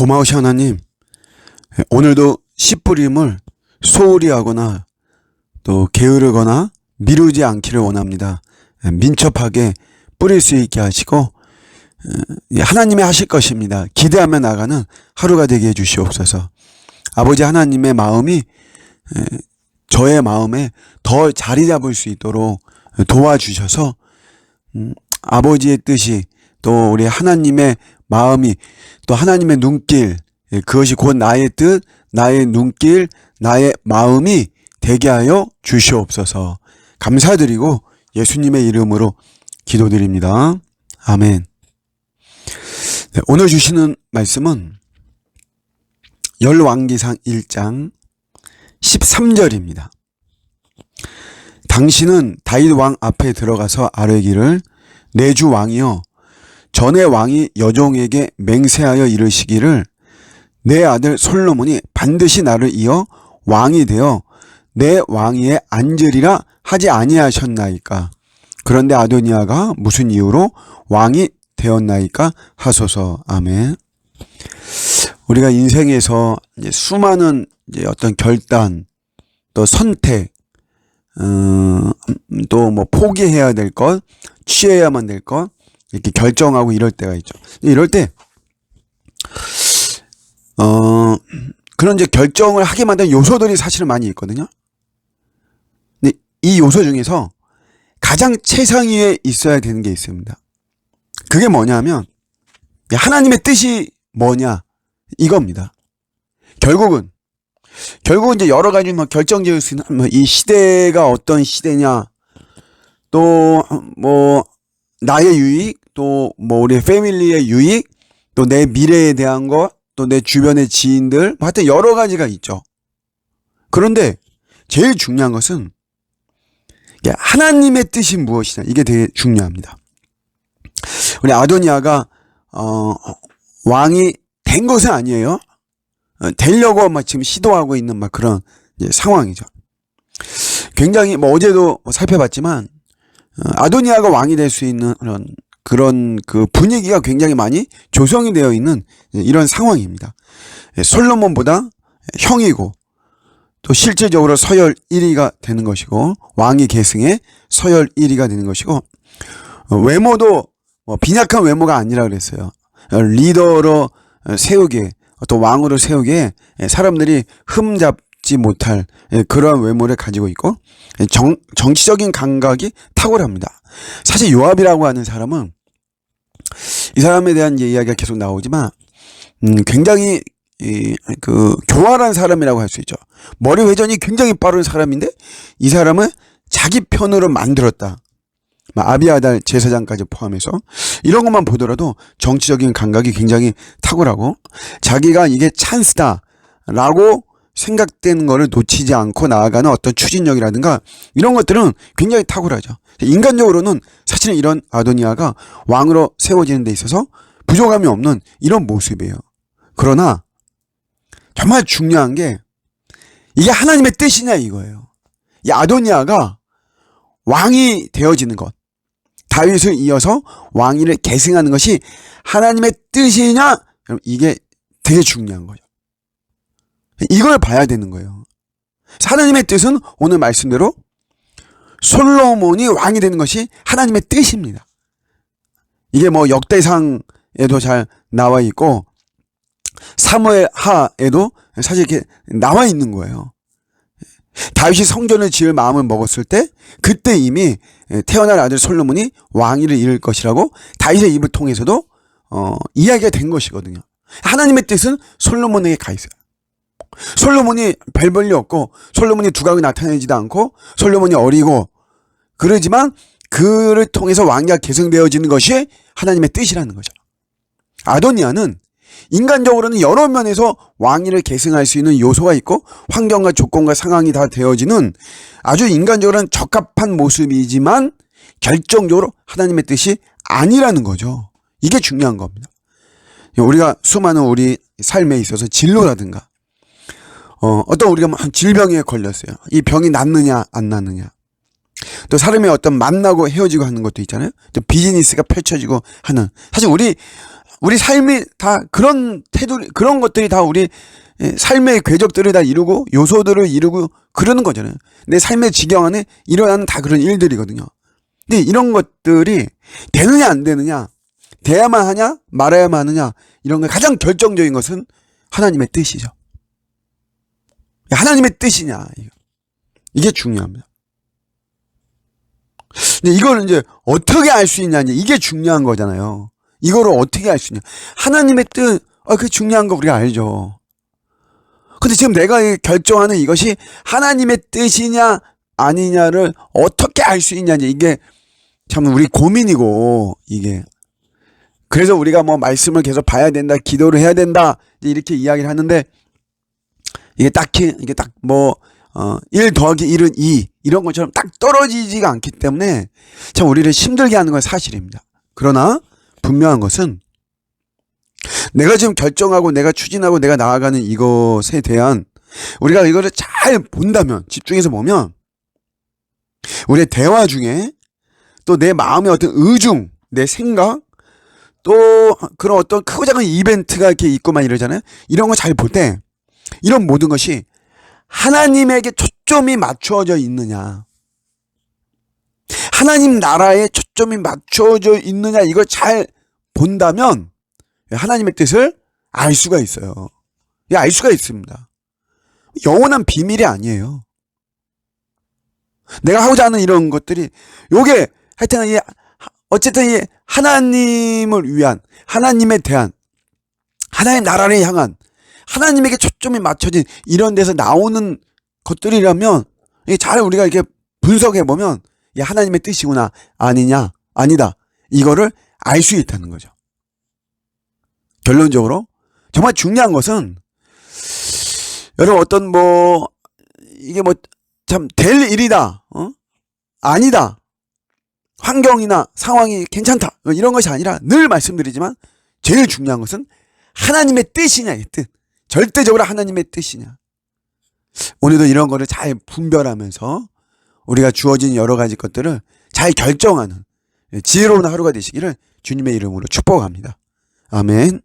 고마우신 하나님, 오늘도 씨 뿌림을 소홀히 하거나 또 게으르거나 미루지 않기를 원합니다. 민첩하게 뿌릴 수 있게 하시고 하나님이 하실 것입니다. 기대하며 나가는 하루가 되게 해주시옵소서. 아버지 하나님의 마음이 저의 마음에 더 자리 잡을 수 있도록 도와주셔서 아버지의 뜻이 또 우리 하나님의 마음이 또 하나님의 눈길, 그것이 곧 나의 뜻, 나의 눈길, 나의 마음이 되게 하여 주시옵소서. 감사드리고 예수님의 이름으로 기도드립니다. 아멘. 네, 오늘 주시는 말씀은 열왕기상 1장 13절입니다. 당신은 다윗 왕 앞에 들어가서 아뢰기를 내 주 왕이여, 전에 왕이 여종에게 맹세하여 이르시기를 내 아들 솔로몬이 반드시 나를 이어 왕이 되어 내 왕위에 앉으리라 하지 아니하셨나이까. 그런데 아도니아가 무슨 이유로 왕이 되었나이까 하소서. 아멘. 우리가 인생에서 이제 수많은 이제 어떤 결단, 또 선택, 또 뭐 포기해야 될 것, 취해야만 될 것, 이렇게 결정하고 이럴 때가 있죠. 이럴 때, 그런 이제 결정을 하게 만든 요소들이 사실은 많이 있거든요. 근데 이 요소 중에서 가장 최상위에 있어야 되는 게 있습니다. 그게 뭐냐면, 하나님의 뜻이 뭐냐, 이겁니다. 결국은 이제 여러 가지 뭐 결정 지을 수 있는, 이 시대가 어떤 시대냐, 또 뭐 나의 유익, 또 뭐 우리 패밀리의 유익, 또 내 미래에 대한 것, 또 내 주변의 지인들, 뭐 하여튼 여러 가지가 있죠. 그런데 제일 중요한 것은 하나님의 뜻이 무엇이냐, 이게 되게 중요합니다. 우리 아도니아가 왕이 된 것은 아니에요. 되려고 막 지금 시도하고 있는 막 그런 이제 상황이죠. 굉장히 뭐 어제도 살펴봤지만 아도니아가 왕이 될 수 있는 그런 그 분위기가 굉장히 많이 조성이 되어 있는 이런 상황입니다. 솔로몬보다 형이고 또 실질적으로 서열 1위가 되는 것이고, 왕위 계승에 서열 1위가 되는 것이고, 외모도 뭐 빈약한 외모가 아니라 그랬어요. 리더로 세우게, 또 왕으로 세우게 사람들이 흠잡지 못할 그러한 외모를 가지고 있고, 정치적인 감각이 탁월합니다. 사실 요압이라고 하는 사람은, 이 사람에 대한 이야기가 계속 나오지만 굉장히 교활한 사람이라고 할 수 있죠. 머리 회전이 굉장히 빠른 사람인데 이 사람은 자기 편으로 만들었다. 아비아달 제사장까지 포함해서 이런 것만 보더라도 정치적인 감각이 굉장히 탁월하고, 자기가 이게 찬스다라고 생각된 거를 놓치지 않고 나아가는 어떤 추진력이라든가 이런 것들은 굉장히 탁월하죠. 인간적으로는 사실은 이런 아도니아가 왕으로 세워지는 데 있어서 부족함이 없는 이런 모습이에요. 그러나 정말 중요한 게 이게 하나님의 뜻이냐 이거예요. 이 아도니아가 왕이 되어지는 것, 다윗을 이어서 왕위를 계승하는 것이 하나님의 뜻이냐, 이게 되게 중요한 거죠. 이걸 봐야 되는 거예요. 하나님의 뜻은 오늘 말씀대로 솔로몬이 왕이 되는 것이 하나님의 뜻입니다. 이게 뭐 역대상에도 잘 나와 있고 사무엘 하에도 사실 이렇게 나와 있는 거예요. 다윗이 성전을 지을 마음을 먹었을 때 그때 이미 태어날 아들 솔로몬이 왕위를 이룰 것이라고 다윗의 입을 통해서도 이야기가 된 것이거든요. 하나님의 뜻은 솔로몬에게 가 있어요. 솔로몬이 별 볼일 없고, 솔로몬이 두각이 나타내지도 않고, 솔로몬이 어리고 그러지만 그를 통해서 왕위가 계승되어지는 것이 하나님의 뜻이라는 거죠. 아도니아는 인간적으로는 여러 면에서 왕위를 계승할 수 있는 요소가 있고 환경과 조건과 상황이 다 되어지는 아주 인간적으로는 적합한 모습이지만 결정적으로 하나님의 뜻이 아니라는 거죠. 이게 중요한 겁니다. 우리가 수많은 우리 삶에 있어서 진로라든가 어떤 우리가 질병에 걸렸어요. 이 병이 낫느냐 안 낫느냐, 또 사람이 어떤 만나고 헤어지고 하는 것도 있잖아요. 또 비즈니스가 펼쳐지고 하는, 사실 우리 우리 삶이 다 그런 태도, 그런 것들이 다 우리 삶의 궤적들을 다 이루고 요소들을 이루고 그러는 거잖아요. 내 삶의 지경 안에 일어나는 다 그런 일들이거든요. 근데 이런 것들이 되느냐 안 되느냐, 돼야만 하냐 말아야만 하느냐, 이런 거 가장 결정적인 것은 하나님의 뜻이죠. 하나님의 뜻이냐, 이게 중요합니다. 근데 이걸 이제 어떻게 알 수 있냐, 이게 중요한 거잖아요. 이거를 어떻게 알 수 있냐. 하나님의 뜻, 그게 중요한 거 우리가 알죠. 근데 지금 내가 결정하는 이것이 하나님의 뜻이냐 아니냐를 어떻게 알 수 있냐, 이게 참 우리 고민이고, 이게. 그래서 우리가 뭐 말씀을 계속 봐야 된다, 기도를 해야 된다, 이렇게 이야기를 하는데, 이게 딱히, 이게 딱 뭐, 1 더하기 1은 2, 이런 것처럼 딱 떨어지지가 않기 때문에 참 우리를 힘들게 하는 건 사실입니다. 그러나 분명한 것은 내가 지금 결정하고 내가 추진하고 내가 나아가는 이것에 대한 우리가 이거를 잘 본다면, 집중해서 보면 우리의 대화 중에 또 내 마음의 어떤 의중, 내 생각, 또 그런 어떤 크고 작은 이벤트가 이렇게 있고만 이러잖아요. 이런 거 잘 볼 때 이런 모든 것이 하나님에게 초점이 맞추어져 있느냐, 하나님 나라에 초점이 맞추어져 있느냐, 이걸 잘 본다면 하나님의 뜻을 알 수가 있어요. 알 수가 있습니다. 영원한 비밀이 아니에요. 내가 하고자 하는 이런 것들이, 요게 하여튼 어쨌든 이 하나님을 위한, 하나님에 대한, 하나의 나라를 향한, 하나님에게 초점이 맞춰진 이런 데서 나오는 것들이라면 잘 우리가 이렇게 분석해 보면 하나님의 뜻이구나, 아니냐, 아니다, 이거를 알 수 있다는 거죠. 결론적으로 정말 중요한 것은, 여러분 어떤 뭐 이게 뭐 참 될 일이다, 아니다, 환경이나 상황이 괜찮다, 이런 것이 아니라 늘 말씀드리지만 제일 중요한 것은 하나님의 뜻이냐, 이 뜻. 절대적으로 하나님의 뜻이냐. 오늘도 이런 거를 잘 분별하면서 우리가 주어진 여러 가지 것들을 잘 결정하는 지혜로운 하루가 되시기를 주님의 이름으로 축복합니다. 아멘.